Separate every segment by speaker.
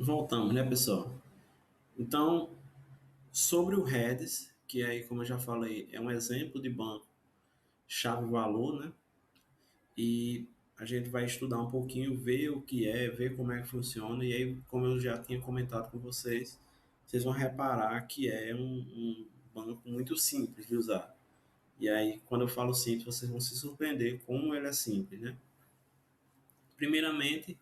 Speaker 1: Voltamos, né, pessoal? Então, sobre o Redis, que aí, como eu já falei, é um exemplo de banco chave-valor, né? E a gente vai estudar um pouquinho, ver o que é, ver como é que funciona, e aí, como eu já tinha comentado com vocês, vocês vão reparar que é um banco muito simples de usar. E aí, quando eu falo simples, vocês vão se surpreender como ele é simples, né? Primeiramente,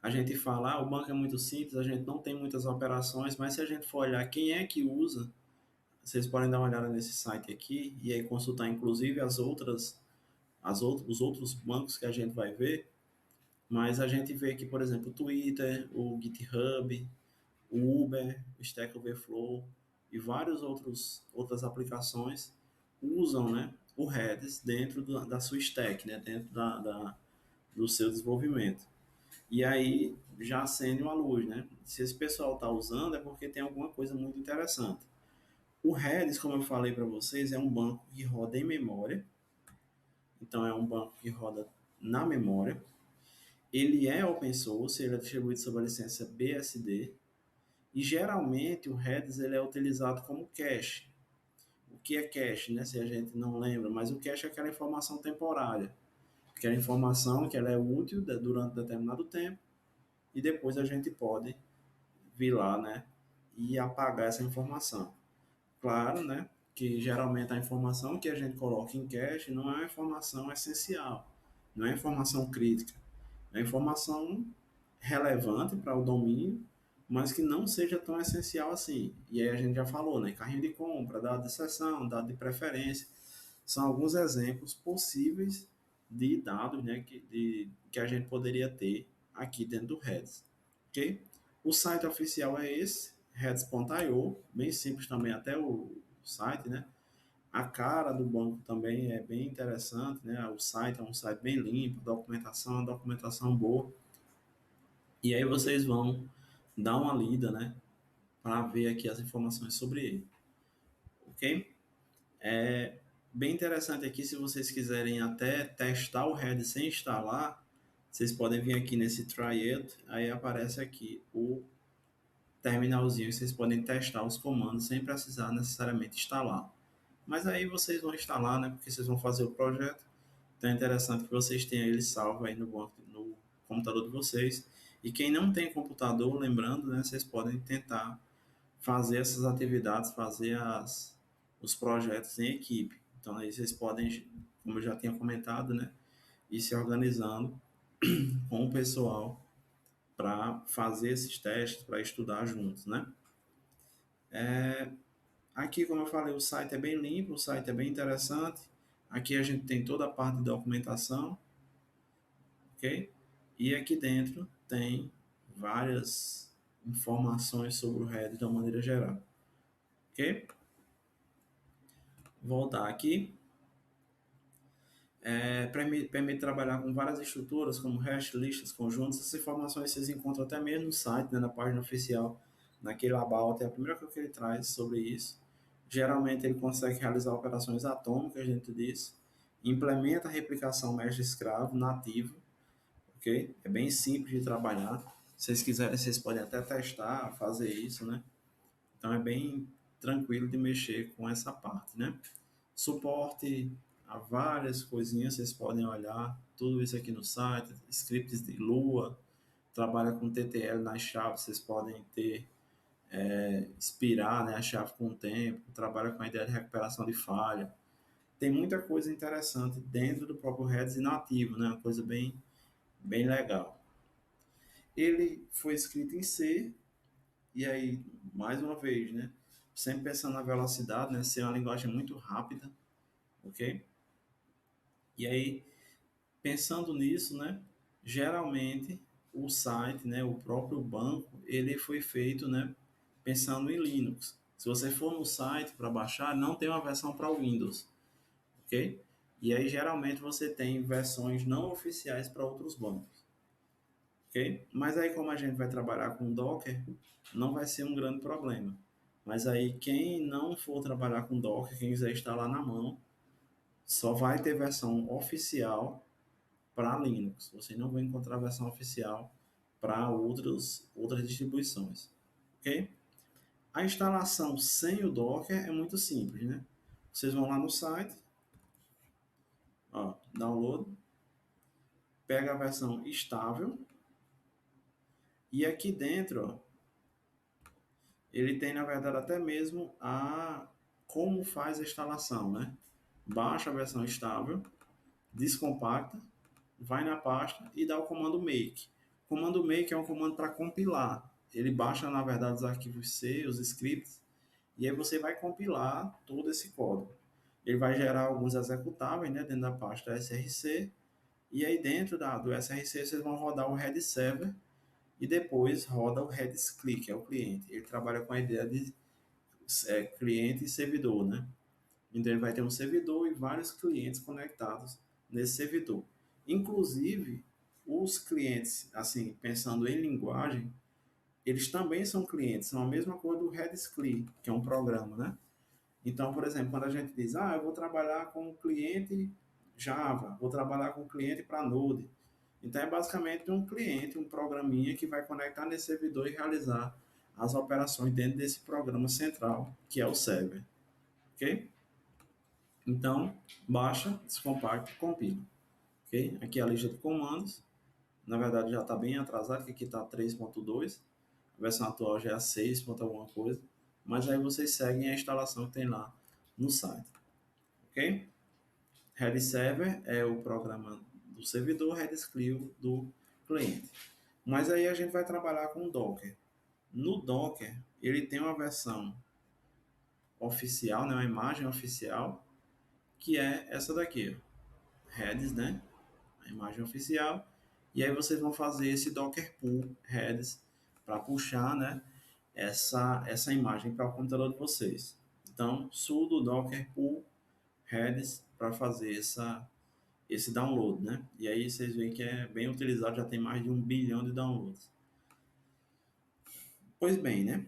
Speaker 1: a gente fala, o banco é muito simples, a gente não tem muitas operações, mas se a gente for olhar quem é que usa, vocês podem dar uma olhada nesse site aqui e aí consultar inclusive os outros bancos que a gente vai ver, mas a gente vê aqui, por exemplo, o Twitter, o GitHub, o Uber, o Stack Overflow e várias outras aplicações usam, né, o Redis dentro da sua stack, né, dentro do seu desenvolvimento. E aí já acende uma luz, né? Se esse pessoal está usando é porque tem alguma coisa muito interessante. O Redis, como eu falei para vocês, é um banco que roda em memória. Então, é um banco que roda na memória. Ele é open source, ele é distribuído sob a licença BSD. E, geralmente, o Redis ele é utilizado como cache. O que é cache, né? Se a gente não lembra. Mas o cache é aquela informação temporária. Aquela informação que ela é útil durante determinado tempo. E depois a gente pode vir lá, né? E apagar essa informação. Claro, né, que geralmente a informação que a gente coloca em cache não é uma informação essencial, não é informação crítica, é informação relevante para o domínio, mas que não seja tão essencial assim. E aí a gente já falou, né, carrinho de compra, dado de sessão, dado de preferência, são alguns exemplos possíveis de dados, né, que a gente poderia ter aqui dentro do Redis, ok? O site oficial é esse, redis.io, bem simples também até o site, né? A cara do banco também é bem interessante, né? O site é um site bem limpo, documentação boa. E aí vocês vão dar uma lida, né? Para ver aqui as informações sobre ele, ok? É bem interessante aqui, se vocês quiserem até testar o Redis sem instalar, vocês podem vir aqui nesse Try It, aí aparece aqui o terminalzinho, vocês podem testar os comandos sem precisar necessariamente instalar. Mas aí vocês vão instalar, né? Porque vocês vão fazer o projeto. Então é interessante que vocês tenham ele salvo aí no computador de vocês. E quem não tem computador, lembrando, né? Vocês podem tentar fazer essas atividades, fazer os projetos em equipe. Então aí vocês podem, como eu já tinha comentado, né? Ir se organizando com o pessoal para fazer esses testes, para estudar juntos, né? Aqui, como eu falei, o site é bem limpo, o site é bem interessante. Aqui a gente tem toda a parte de documentação, ok? E aqui dentro tem várias informações sobre o Redis de uma maneira geral, ok? Voltar aqui. Permite trabalhar com várias estruturas, como hash, listas, conjuntos. Essas informações vocês encontram até mesmo no site, né, na página oficial, naquele about, é a primeira coisa que ele traz sobre isso. Geralmente ele consegue realizar operações atômicas, a gente diz, implementa a replicação mestre-escravo nativo, ok? É bem simples de trabalhar. Se vocês quiserem, vocês podem até testar, fazer isso, né? Então é bem tranquilo de mexer com essa parte, né? Suporte a várias coisinhas, vocês podem olhar tudo isso aqui no site, scripts de Lua, trabalha com TTL nas chaves, vocês podem ter, expirar, né, a chave com o tempo, trabalha com a ideia de recuperação de falha. Tem muita coisa interessante dentro do próprio Redis e nativo, né, uma coisa bem legal. Ele foi escrito em C, e aí, mais uma vez, né, sempre pensando na velocidade, né, ser uma linguagem muito rápida, ok? E aí, pensando nisso, né, geralmente o site, né, o próprio banco, ele foi feito, né, pensando em Linux. Se você for no site para baixar, não tem uma versão para o Windows, ok? E aí geralmente você tem versões não oficiais para outros bancos, ok? Mas aí como a gente vai trabalhar com Docker, não vai ser um grande problema. Mas aí quem não for trabalhar com Docker, quem quiser instalar na mão, só vai ter versão oficial para Linux. Você não vai encontrar a versão oficial para outros outras distribuições, ok? A instalação sem o Docker é muito simples, né? Vocês vão lá no site, ó, download, pega a versão estável e aqui dentro, ó, ele tem na verdade até mesmo a como faz a instalação, né? Baixa a versão estável, descompacta, vai na pasta e dá o comando make. O comando make é um comando para compilar. Ele baixa na verdade os arquivos C, os scripts, e aí você vai compilar todo esse código. Ele vai gerar alguns executáveis, né, dentro da pasta SRC, e aí dentro do SRC vocês vão rodar o head server e depois roda o Redis CLI, que é o cliente. Ele trabalha com a ideia de cliente e servidor, né? Então ele vai ter um servidor e vários clientes conectados nesse servidor. Inclusive, os clientes, assim, pensando em linguagem, eles também são clientes, são a mesma coisa do Redis CLI, que é um programa, né? Então, por exemplo, quando a gente diz, eu vou trabalhar com o cliente Java, vou trabalhar com o cliente para Node. Então, é basicamente um cliente, um programinha que vai conectar nesse servidor e realizar as operações dentro desse programa central, que é o server. Ok? Então, baixa, descompacta e compila. Ok? Aqui é a lista de comandos. Na verdade, já está bem atrasado, que aqui está 3.2. A versão atual já é a 6. Alguma coisa. Mas aí vocês seguem a instalação que tem lá no site. Ok? Redis Server é o programa do servidor, Redis CLI do cliente. Mas aí a gente vai trabalhar com o Docker. No Docker, ele tem uma versão oficial, né, uma imagem oficial, que é essa daqui, ó, Redis, né, a imagem oficial. E aí vocês vão fazer esse Docker pull Redis para puxar, né, essa imagem para o computador de vocês. Então, sudo docker pull Redis para fazer esse download, né? E aí vocês veem que é bem utilizado, já tem mais de 1 bilhão de downloads. Pois bem, né?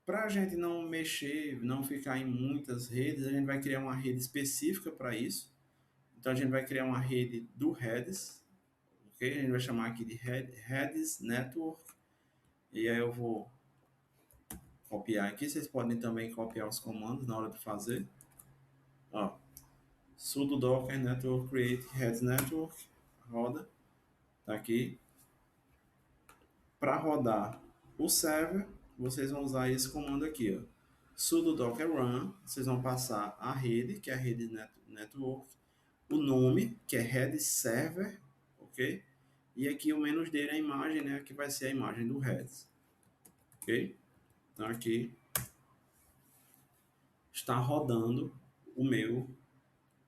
Speaker 1: Para a gente não mexer, não ficar em muitas redes, a gente vai criar uma rede específica para isso. Então a gente vai criar uma rede do Redis, ok? A gente vai chamar aqui de Redis Network. E aí eu vou copiar aqui. Vocês podem também copiar os comandos na hora de fazer. Ó, sudo docker network create Redis Network, roda, tá aqui. Para rodar o server, vocês vão usar esse comando aqui, ó. Sudo docker run, vocês vão passar a rede, que é a rede network, o nome, que é Redis server, ok? E aqui o menos dele é a imagem, né, que vai ser a imagem do Redis, ok? Então aqui está rodando o meu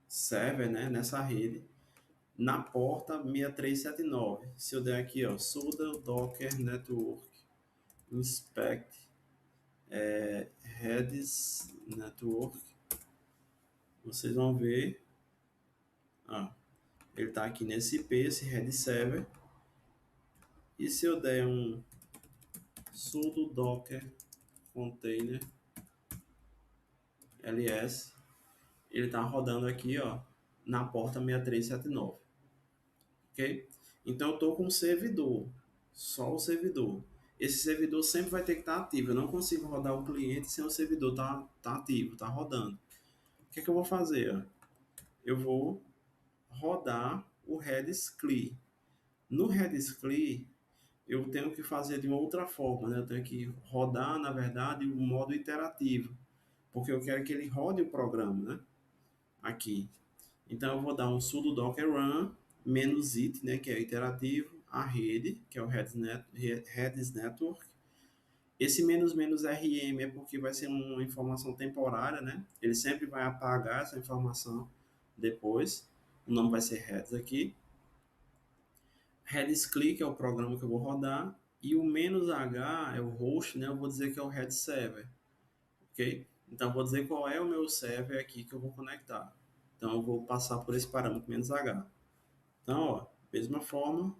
Speaker 1: server, né, nessa rede, na porta 6379. Se eu der aqui, ó, sudo docker network inspect Redis Network, vocês vão ver, ele está aqui nesse IP, esse Redis Server, e se eu der um sudo docker container ls, ele está rodando aqui, ó, na porta 6379, ok? Então eu estou com um servidor, só o servidor. Esse servidor sempre vai ter que estar ativo, eu não consigo rodar o cliente sem o servidor tá ativo, tá rodando. O que é que eu vou fazer? Ó? Eu vou rodar o Redis CLI. No Redis CLI, eu tenho que fazer de uma outra forma, né? Eu tenho que rodar, na verdade, o modo iterativo, porque eu quero que ele rode o programa, né? Aqui. Então, eu vou dar um sudo docker run -it, né? Que é iterativo, a rede, que é o Redis Network. Esse -rm é porque vai ser uma informação temporária, né? Ele sempre vai apagar essa informação depois. O nome vai ser Redis aqui. Redis CLI, que é o programa que eu vou rodar, e o "-h" é o host, né? Eu vou dizer que é o Redis Server, ok? Então, eu vou dizer qual é o meu server aqui que eu vou conectar. Então, eu vou passar por esse parâmetro "-h". Então, ó, mesma forma,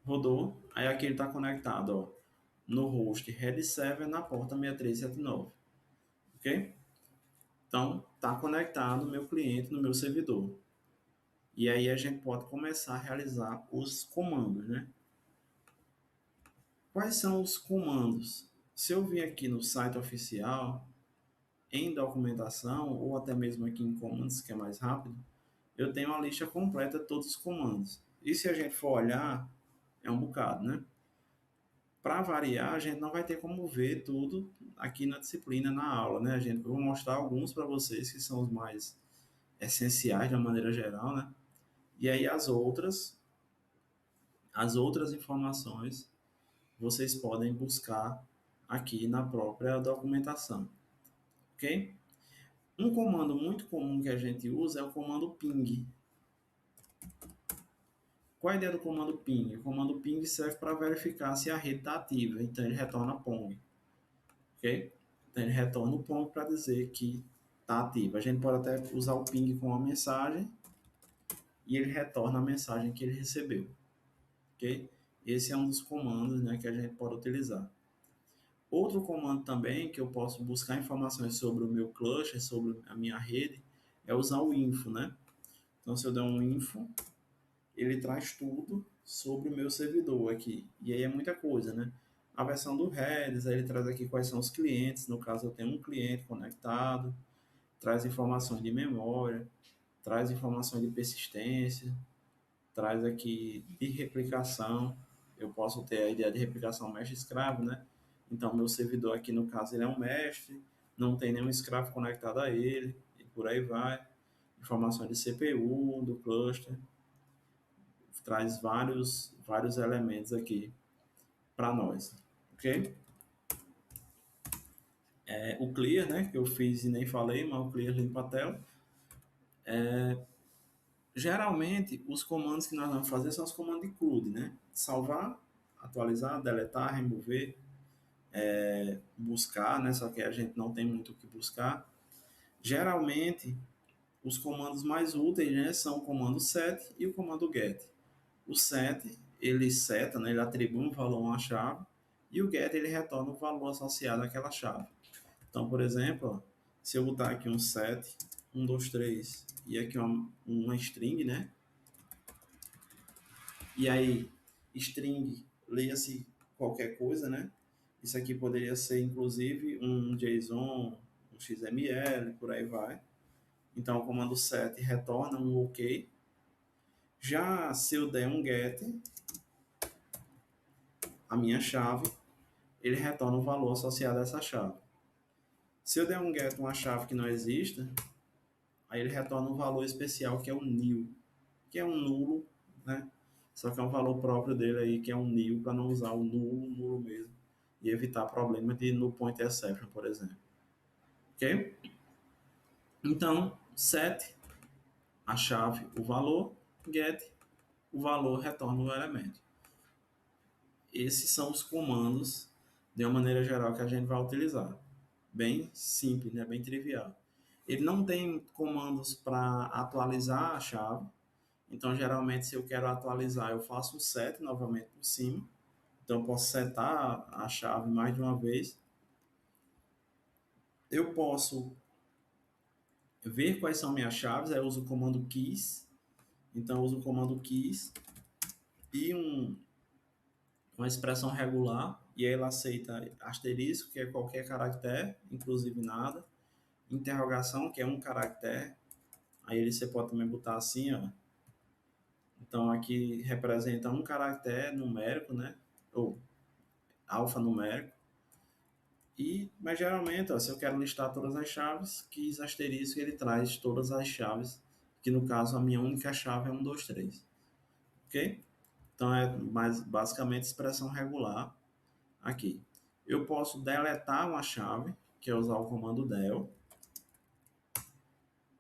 Speaker 1: rodou, aí aqui ele está conectado, ó, no host Redis Server na porta 6379, ok? Então, está conectado o meu cliente no meu servidor. E aí a gente pode começar a realizar os comandos, né? Quais são os comandos? Se eu vir aqui no site oficial, em documentação, ou até mesmo aqui em comandos, que é mais rápido, eu tenho uma lista completa de todos os comandos. E se a gente for olhar, é um bocado, né? Para variar, a gente não vai ter como ver tudo aqui na disciplina, na aula, né? Eu vou mostrar alguns para vocês que são os mais essenciais de uma maneira geral, né? E aí as outras informações vocês podem buscar aqui na própria documentação, ok? Um comando muito comum que a gente usa é o comando ping. Qual a ideia do comando ping? O comando ping serve para verificar se a rede está ativa, então ele retorna pong, ok? Então ele retorna o pong para dizer que está ativo. A gente pode até usar o ping com uma mensagem e ele retorna a mensagem que ele recebeu, ok? Esse é um dos comandos, né, que a gente pode utilizar. Outro comando também que eu posso buscar informações sobre o meu cluster, sobre a minha rede, é usar o info, né? Então, se eu der um info, ele traz tudo sobre o meu servidor aqui. E aí é muita coisa, né? A versão do Redis, aí ele traz aqui quais são os clientes. No caso, eu tenho um cliente conectado, traz informações de memória, traz informações de persistência, traz aqui de replicação. Eu posso ter a ideia de replicação mestre-escravo, né? Então, meu servidor aqui, no caso, ele é um mestre, não tem nenhum escravo conectado a ele, e por aí vai. Informações de CPU, do cluster, traz vários elementos aqui para nós, ok? O clear, né, que eu fiz e nem falei, mas o clear limpa a tela. Geralmente, os comandos que nós vamos fazer são os comandos de CRUD, né? Salvar, atualizar, deletar, remover, buscar, né? Só que a gente não tem muito o que buscar. Geralmente, os comandos mais úteis, né, são o comando set e o comando get. O set, ele seta, né, ele atribui um valor a uma chave, e o get, ele retorna o valor associado àquela chave. Então, por exemplo, ó, se eu botar aqui um set, 123, e aqui uma string, né? E aí, string, leia-se qualquer coisa, né? Isso aqui poderia ser, inclusive, um JSON, um XML, por aí vai. Então, o comando set retorna um OK. Já se eu der um get, a minha chave, ele retorna o valor associado a essa chave. Se eu der um get uma chave que não exista, aí ele retorna um valor especial que é o nil, que é um nulo, né? Só que é um valor próprio dele aí, que é um nil, para não usar o nulo mesmo, e evitar problema de null point exception, por exemplo. Ok? Então, set, a chave, o valor, get, o valor retorna o elemento. Esses são os comandos, de uma maneira geral, que a gente vai utilizar. Bem simples, né? Bem trivial. Ele não tem comandos para atualizar a chave. Então, geralmente, se eu quero atualizar, eu faço um set novamente por cima. Então, eu posso setar a chave mais de uma vez. Eu posso ver quais são minhas chaves, aí eu uso o comando keys. Então, eu uso o comando keys e uma expressão regular, e aí ela aceita asterisco, que é qualquer caractere, inclusive nada. Interrogação, que é um caractere. Aí ele você pode também botar assim, ó. Então, aqui representa um caractere numérico, né? Ou alfanumérico. Mas geralmente, ó, se eu quero listar todas as chaves, quis asterisco, ele traz todas as chaves, que no caso a minha única chave é 1, 2, 3. Ok? Então é basicamente expressão regular aqui. Eu posso deletar uma chave, que é usar o comando del.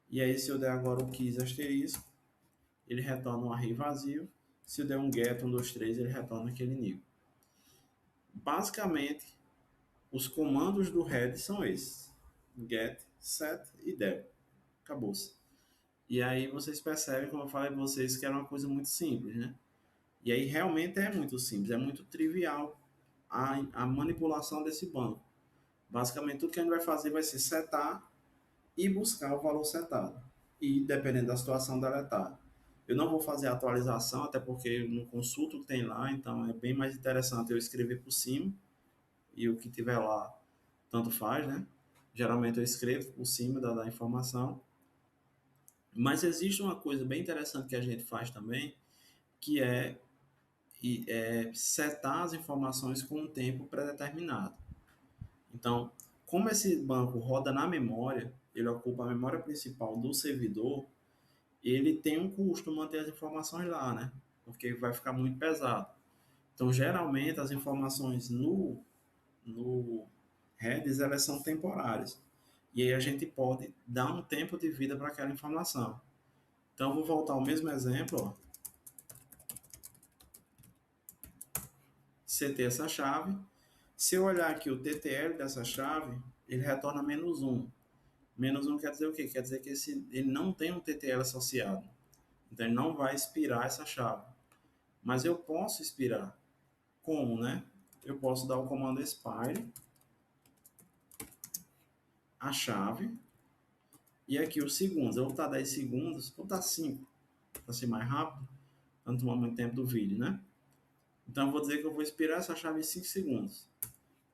Speaker 1: E aí, se eu der agora o quis asterisco, ele retorna um array vazio. Se eu der um get 1, 2, 3, ele retorna aquele nível. Basicamente, os comandos do head são esses: get, set e del. Acabou-se. E aí vocês percebem, como eu falei para vocês, que era uma coisa muito simples, né? E aí realmente é muito simples, é muito trivial a manipulação desse banco. Basicamente tudo que a gente vai fazer vai ser setar e buscar o valor setado. E dependendo da situação, deletar. Eu não vou fazer a atualização, até porque eu não consulto o que tem lá, então é bem mais interessante eu escrever por cima e o que tiver lá tanto faz, né? Geralmente eu escrevo por cima da informação. Mas existe uma coisa bem interessante que a gente faz também, que é setar as informações com um tempo pré-determinado. Então, como esse banco roda na memória, ele ocupa a memória principal do servidor, ele tem um custo manter as informações lá, né? Porque vai ficar muito pesado. Então, geralmente, as informações no Redis, elas são temporárias. E aí a gente pode dar um tempo de vida para aquela informação. Então, eu vou voltar ao mesmo exemplo, ó. Setei essa chave. Se eu olhar aqui o TTL dessa chave, ele retorna -1. -1 quer dizer o quê? Quer dizer que ele não tem um TTL associado. Então, ele não vai expirar essa chave. Mas eu posso expirar. Como, né? Eu posso dar o comando expire, a chave, e aqui os segundos. Eu vou botar 10 segundos, vou botar 5, para ser mais rápido, para não tomar muito tempo do vídeo, né? Então, eu vou dizer que eu vou expirar essa chave em 5 segundos.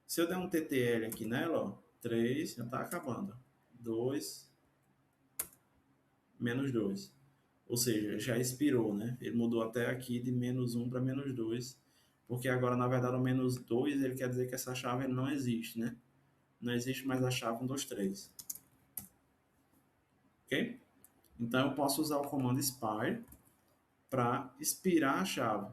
Speaker 1: Se eu der um TTL aqui nela, ó, 3, já está acabando. 2, -2. Ou seja, já expirou, né? Ele mudou até aqui de -1 para -2, porque agora, na verdade, o -2 ele quer dizer que essa chave não existe, né? Não existe mais a chave 1, 2, 3. Ok? Então, eu posso usar o comando expire para expirar a chave.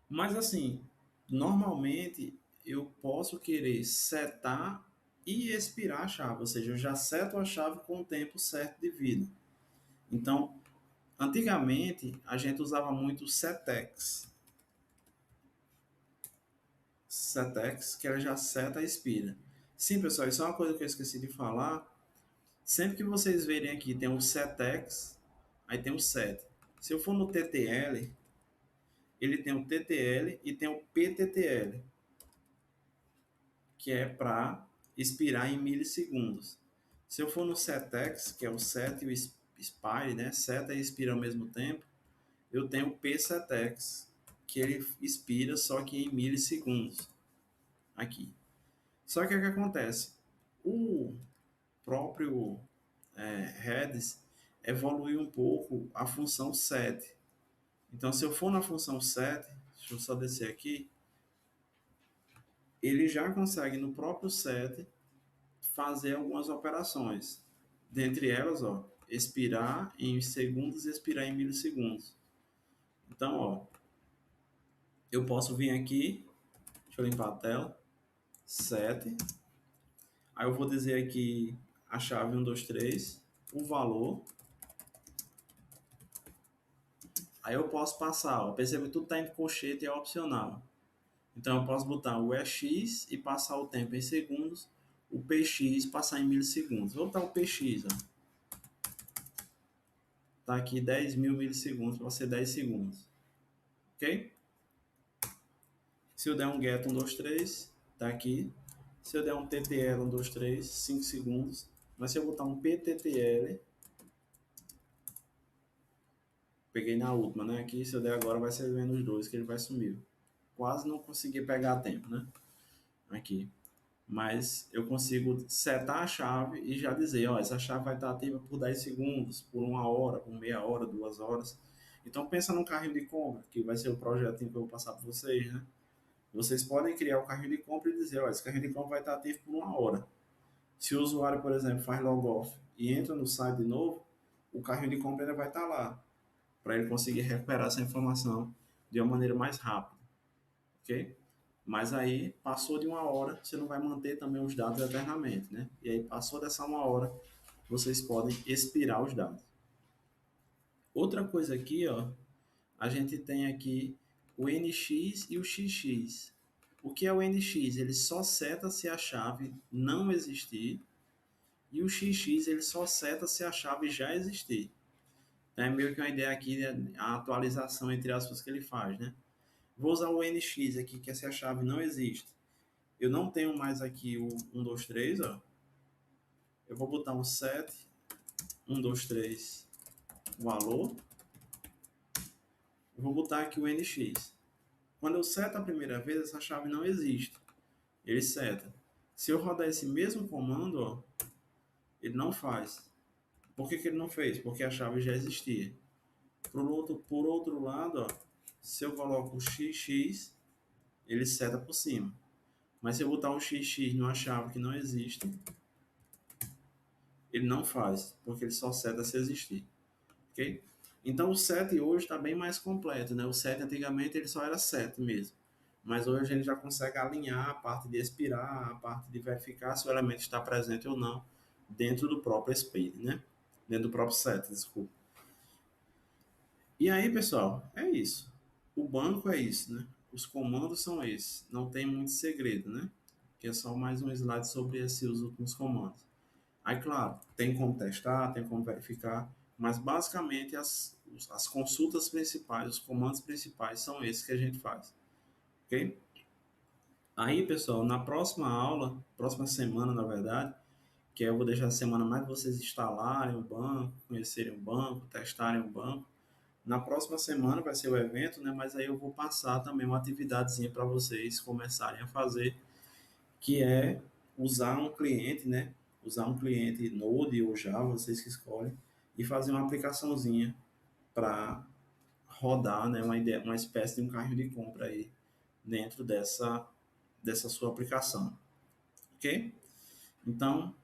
Speaker 1: Mas, assim, normalmente eu posso querer setar e expirar a chave, ou seja, eu já seto a chave com o tempo certo de vida. Então, antigamente, a gente usava muito setex. Setex, que ela já seta e expira. Sim, pessoal, isso é uma coisa que eu esqueci de falar. Sempre que vocês verem aqui, tem o setex, aí tem o set. Se eu for no TTL, ele tem o TTL e tem o PTTL, que é para expirar em milissegundos. Se eu for no setex, que é o set e o expire, né? Seta e expira ao mesmo tempo, eu tenho o psetex, que ele expira só que em milissegundos. Aqui. Só que o que acontece? O próprio Redis evoluiu um pouco a função set. Então, se eu for na função set, deixa eu só descer aqui, ele já consegue no próprio set fazer algumas operações. Dentre elas, ó, expirar em segundos e expirar em milissegundos. Então, ó, eu posso vir aqui, deixa eu limpar a tela, set, aí eu vou dizer aqui a chave 1, 2, 3, o valor. Aí eu posso passar, ó, perceba que tudo está em colchete e é opcional. Então eu posso botar o EX e passar o tempo em segundos, o PX passar em milissegundos. Vou botar o PX, ó. Tá aqui 10.000 milissegundos para ser 10 segundos. Ok? Se eu der um get 1, 2, 3, tá aqui. Se eu der um TTL 1, 2, 3, 5 segundos. Mas se eu botar um PTTL, peguei na última, né? Aqui, se eu der agora, vai ser -2, que ele vai sumir. Quase não consegui pegar tempo, né? Aqui. Mas eu consigo setar a chave e já dizer, ó, essa chave vai estar ativa por 10 segundos, por 1 hora, por meia hora, 2 horas. Então pensa num carrinho de compra, que vai ser o projetinho que eu vou passar para vocês, né? Vocês podem criar o carrinho de compra e dizer, ó, esse carrinho de compra vai estar ativo por 1 hora. Se o usuário, por exemplo, faz logoff e entra no site de novo, o carrinho de compra ainda vai estar lá, para ele conseguir recuperar essa informação de uma maneira mais rápida, ok? Mas aí, passou de 1 hora, você não vai manter também os dados eternamente, né? E aí, passou dessa 1 hora, vocês podem expirar os dados. Outra coisa aqui, ó, a gente tem aqui o NX e o XX. O que é o NX? Ele só seta se a chave não existir, e o XX ele só seta se a chave já existir. Então, é meio que uma ideia aqui, a atualização entre aspas que ele faz, né? Vou usar o NX aqui, que é se a chave não existe. Eu não tenho mais aqui o 1, 2, 3, ó. Eu vou botar um set 123 valor. Eu vou botar aqui o NX. Quando eu seto a primeira vez, essa chave não existe. Ele seta. Se eu rodar esse mesmo comando, ó, ele não faz. Por que ele não fez? Porque a chave já existia. Por outro lado, ó, se eu coloco o XX, ele seta por cima. Mas se eu botar um XX numa chave que não existe, ele não faz, porque ele só seta se existir. Ok? Então o set hoje está bem mais completo, né? O set antigamente ele só era set mesmo. Mas hoje a gente já consegue alinhar a parte de expirar, a parte de verificar se o elemento está presente ou não dentro do próprio speed, né? Dentro do próprio set, desculpa. E aí, pessoal, é isso. O banco é isso, né? Os comandos são esses. Não tem muito segredo, né? Que é só mais um slide sobre esses últimos comandos. Aí, claro, tem como testar, tem como verificar, mas basicamente as consultas principais, os comandos principais são esses que a gente faz, ok? Aí, pessoal, na próxima aula, próxima semana, na verdade, que eu vou deixar a semana mais de vocês instalarem o banco, conhecerem o banco, testarem o banco. Na próxima semana vai ser o evento, né? Mas aí eu vou passar também uma atividadezinha para vocês começarem a fazer, que é usar um cliente, né? Usar um cliente Node ou Java, vocês que escolhem, e fazer uma aplicaçãozinha para rodar, né? Uma espécie de um carrinho de compra aí dentro dessa sua aplicação, ok? Então,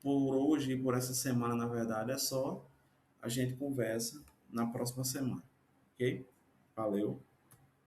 Speaker 1: por hoje e por essa semana, na verdade, é só. A gente conversa na próxima semana, ok? Valeu!